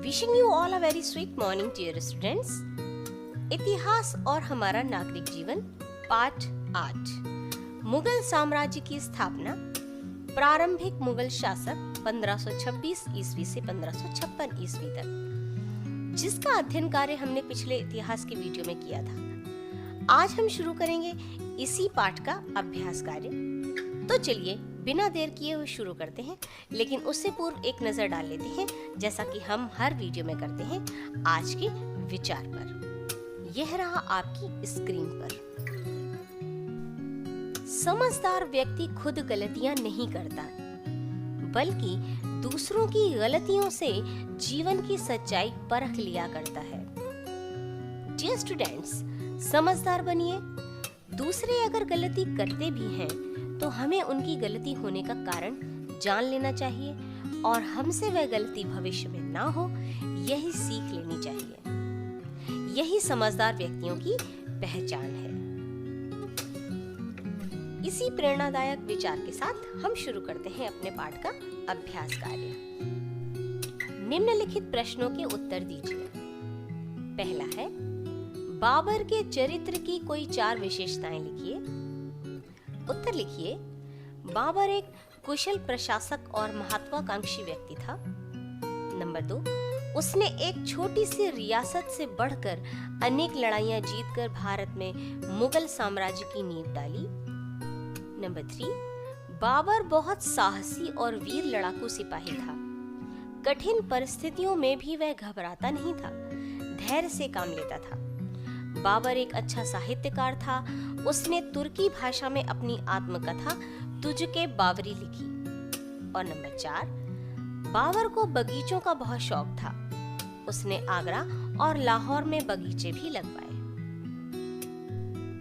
Wishing you all a very sweet morning dear students. इतिहास और हमारा नागरिक जीवन पाठ 8। मुगल साम्राज्य की स्थापना। प्रारंभिक मुगल शासक 1526 ईस्वी से 1556 ईस्वी तक, जिसका अध्ययन कार्य हमने पिछले इतिहास के वीडियो में किया था। आज हम शुरू करेंगे इसी पाठ का अभ्यास कार्य। तो चलिए बिना देर किए हुए शुरू करते हैं, लेकिन उससे पूर्व एक नजर डाल लेते हैं, जैसा कि हम हर वीडियो में करते हैं, आज के विचार पर। यह रहा आपकी स्क्रीन पर। समझदार व्यक्ति खुद गलतियां नहीं करता, बल्कि दूसरों की गलतियों से जीवन की सच्चाई परख लिया करता है। डियर स्टूडेंट्स, समझदार बनिए। दूसरे अगर गलती करते भी हैं तो हमें उनकी गलती होने का कारण जान लेना चाहिए और हमसे वह गलती भविष्य में ना हो, यही सीख लेनी चाहिए। यही समझदार व्यक्तियों की पहचान है। इसी प्रेरणादायक विचार के साथ हम शुरू करते हैं अपने पाठ का अभ्यास कार्य। निम्नलिखित प्रश्नों के उत्तर दीजिए। पहला है, बाबर के चरित्र की कोई 4 विशेषताएं लिखिए। उत्तर लिखिए। बाबर एक कुशल प्रशासक और महत्वाकांक्षी व्यक्ति था। नंबर 2, उसने एक छोटी सी रियासत से बढ़कर अनेक लड़ाइयां जीतकर भारत में मुगल साम्राज्य की नींव डाली। नंबर 3, बाबर बहुत साहसी और वीर लड़ाकू सिपाही था। कठिन परिस्थितियों में भी वह घबराता नहीं था, धैर्य से काम लेता था। बाबर एक अच्छा साहित्यकार था। उसने तुर्की भाषा में अपनी आत्मकथा तुझके बावरी लिखी। और नंबर 4, बाबर को बगीचों का बहुत शौक था। उसने आगरा और लाहौर में बगीचे भी लगवाए।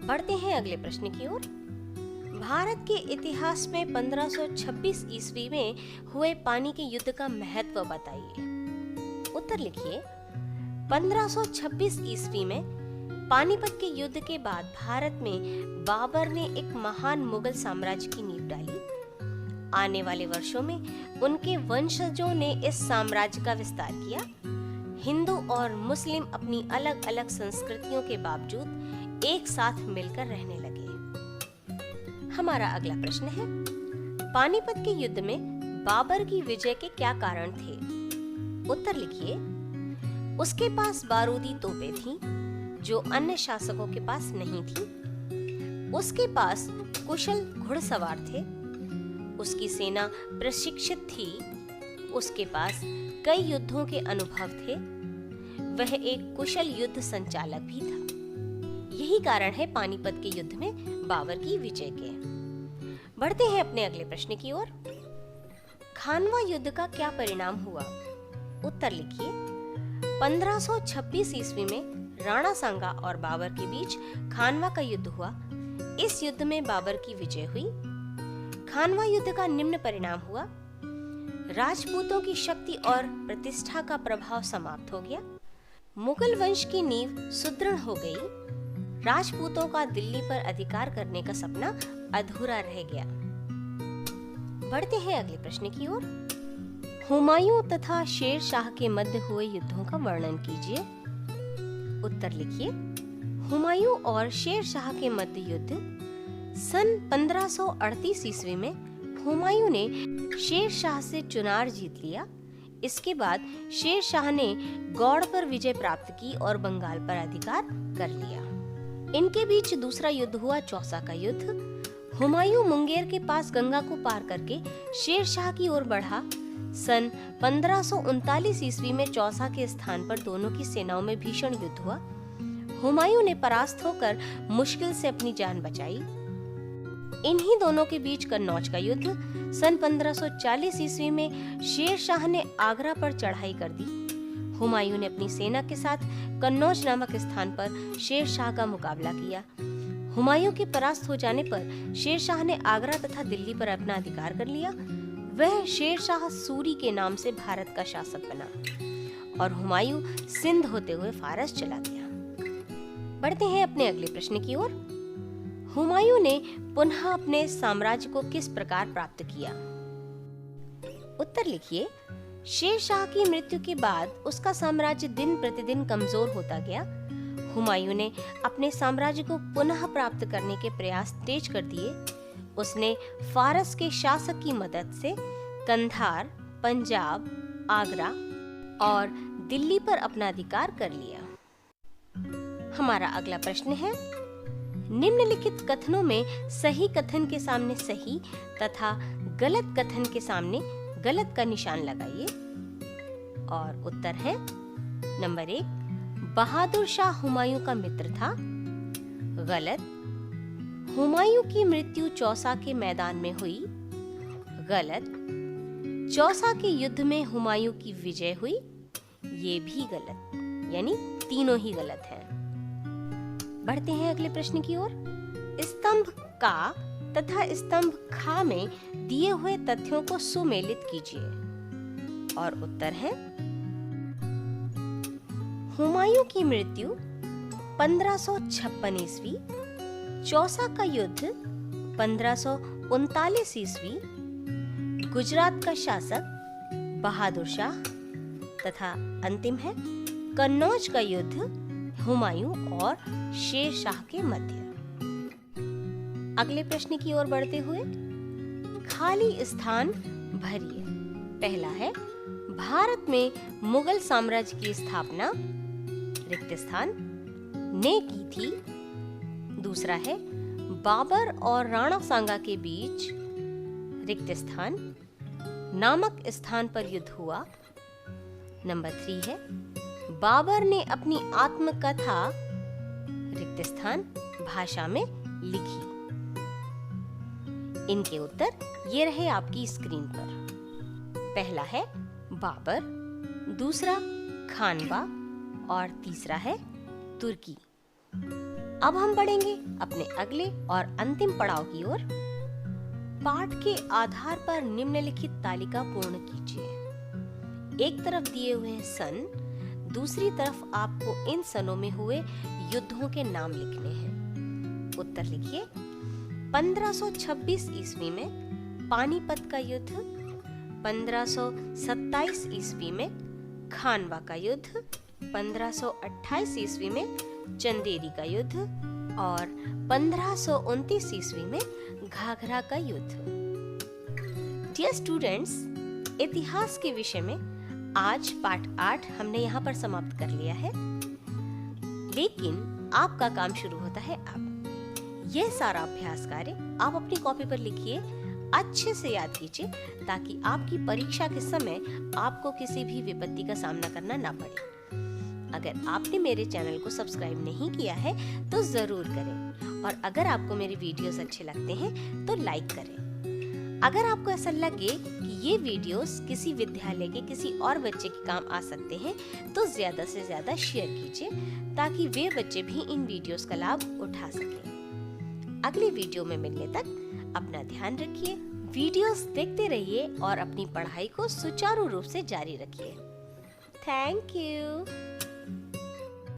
बढ़ते हैं अगले प्रश्न की ओर। भारत के इतिहास में 1526 ईस्वी में हुए पानी के युद्ध का महत्व बताइए। उत्तर लिखिए। 1526 ईस्वी में पानीपत के युद्ध के बाद भारत में बाबर ने एक महान मुगल साम्राज्य की नींव डाली। आने वाले वर्षों में उनके वंशजों ने इस साम्राज्य का विस्तार किया। हिंदू और मुस्लिम अपनी अलग अलग संस्कृतियों के बावजूद एक साथ मिलकर रहने लगे। हमारा अगला प्रश्न है, पानीपत के युद्ध में बाबर की विजय के क्या कारण थे? उत्तर लिखिए। उसके पास बारूदी तोपें थीं, जो अन्य शासकों के पास नहीं थी। उसके पास कुशल घुड़सवार थे। उसकी सेना प्रशिक्षित थी। उसके पास कई युद्धों के अनुभव थे। वह एक कुशल युद्ध संचालक भी था। यही कारण है पानीपत के युद्ध में बाबर की विजय के। बढ़ते हैं अपने अगले प्रश्न की ओर। खानवा युद्ध का क्या परिणाम हुआ? उत्तर लिखिए। 1526 ईस्वी में राणा सांगा और बाबर के बीच खानवा का युद्ध हुआ। इस युद्ध में बाबर की विजय हुई। खानवा युद्ध का निम्न परिणाम हुआ। राजपूतों की शक्ति और प्रतिष्ठा का प्रभाव समाप्त हो गया। मुगल वंश की नींव सुदृढ़ हो गई। राजपूतों का दिल्ली पर अधिकार करने का सपना अधूरा रह गया। बढ़ते हैं अगले प्रश्न की ओर। हुमायूं तथा शेर शाह के मध्य हुए युद्धों का वर्णन कीजिए। उत्तर लिखिए। हुमायूं और शेर शाह के मध्य युद्ध। सन 1538 ईस्वी में हुमायूं ने शेर शाह से चुनार जीत लिया। इसके बाद शेर शाह ने गौड़ पर विजय प्राप्त की और बंगाल पर अधिकार कर लिया। इनके बीच दूसरा युद्ध हुआ, चौसा का युद्ध। हुमायूं मुंगेर के पास गंगा को पार करके शेर शाह की ओर बढ़ा। सन 1539 ईस्वी में चौसा के स्थान पर दोनों की सेनाओं में भीषण युद्ध हुआ। हुमायूं ने परास्त होकर मुश्किल से अपनी जान बचाई। इन्हीं दोनों के बीच कन्नौज का युद्ध। सन 1540 ईस्वी में शेर शाह ने आगरा पर चढ़ाई कर दी। हुमायूं ने अपनी सेना के साथ कन्नौज नामक स्थान पर शेर शाह का मुकाबला किया। हुमायूं के परास्त हो जाने पर शेर शाह ने आगरा तथा दिल्ली पर अपना अधिकार कर लिया। वह शेर शाह सूरी के नाम से भारत का शासक बना और हुमायूं सिंध होते हुए फारस चला गया। बढ़ते हैं अपने अगले प्रश्न की ओर। हुमायूं ने पुनः अपने साम्राज्य को किस प्रकार प्राप्त किया? उत्तर लिखिए। शेरशाह की मृत्यु के बाद उसका साम्राज्य दिन प्रतिदिन कमजोर होता गया। हुमायूं ने अपने साम्राज्य को पुनः प्राप्त करने के प्रयास तेज कर दिए। उसने फारस के शासक की मदद से कंधार, पंजाब, आगरा और दिल्ली पर अपना अधिकार कर लिया। हमारा अगला प्रश्न है, निम्नलिखित कथनों में सही कथन के सामने सही तथा गलत कथन के सामने गलत का निशान लगाइए। और उत्तर है नंबर 1, बहादुर शाह हुमायूं का मित्र था। गलत। हुमायूं की मृत्यु चौसा के मैदान में हुई। गलत। चौसा के युद्ध में हुमायूं की विजय हुई। ये भी गलत, यानी तीनों ही गलत हैं। बढ़ते हैं अगले प्रश्न की ओर। स्तंभ का तथा स्तंभ खा में दिए हुए तथ्यों को सुमेलित कीजिए। और उत्तर है, हुमायूं की मृत्यु 1556 ईस्वी, चौसा का युद्ध 1539 ईस्वी, गुजरात का शासक बहादुर शाह तथा अंतिम है कन्नौज का युद्ध हुमायूं और शेर शाह के मध्य। अगले प्रश्न की ओर बढ़ते हुए खाली स्थान भरिए। पहला है, भारत में मुगल साम्राज्य की स्थापना रिक्त स्थान ने की थी। दूसरा है, बाबर और राणा सांगा के बीच रिक्त स्थान नामक स्थान पर युद्ध हुआ। नंबर 3 है, बाबर ने अपनी आत्मकथा रिक्त स्थान भाषा में लिखी। इनके उत्तर ये रहे आपकी स्क्रीन पर। पहला है बाबर, दूसरा खानवा और तीसरा है तुर्की। अब हम बढ़ेंगे अपने अगले और अंतिम पड़ाव की ओर। पाठ के आधार पर निम्नलिखित तालिका पूर्ण कीजिए। एक तरफ दिए हुए हैं सन, दूसरी तरफ आपको इन सनों में हुए युद्धों के नाम लिखने हैं। उत्तर लिखिए। 1526 ईस्वी में पानीपत का युद्ध, 1527 ईस्वी में खानवा का युद्ध, 1528 ईस्वी में चंदेरी का युद्ध और 1529 ईस्वी में घाघरा का युद्ध। डियर स्टूडेंट्स, इतिहास के विषय में आज पाठ 8 हमने यहाँ पर समाप्त कर लिया है, लेकिन आपका काम शुरू होता है अब। यह सारा अभ्यास कार्य आप अपनी कॉपी पर लिखिए, अच्छे से याद कीजिए, ताकि आपकी परीक्षा के समय आपको किसी भी विपत्ति का सामना करना ना पड़े। अगर आपने मेरे चैनल को सब्सक्राइब नहीं किया है तो जरूर करें, और अगर आपको मेरे वीडियोस अच्छे लगते हैं तो लाइक करें। अगर आपको ऐसा लगे कि ये वीडियोस किसी विद्यालय के किसी और बच्चे के काम आ सकते हैं तो ज्यादा से ज्यादा शेयर कीजिए, ताकि वे बच्चे भी इन वीडियोस का लाभ उठा सकें। अगले वीडियो में मिलने तक अपना ध्यान रखिए, वीडियोस देखते रहिए और अपनी पढ़ाई को सुचारू रूप से जारी रखिए। Thank you.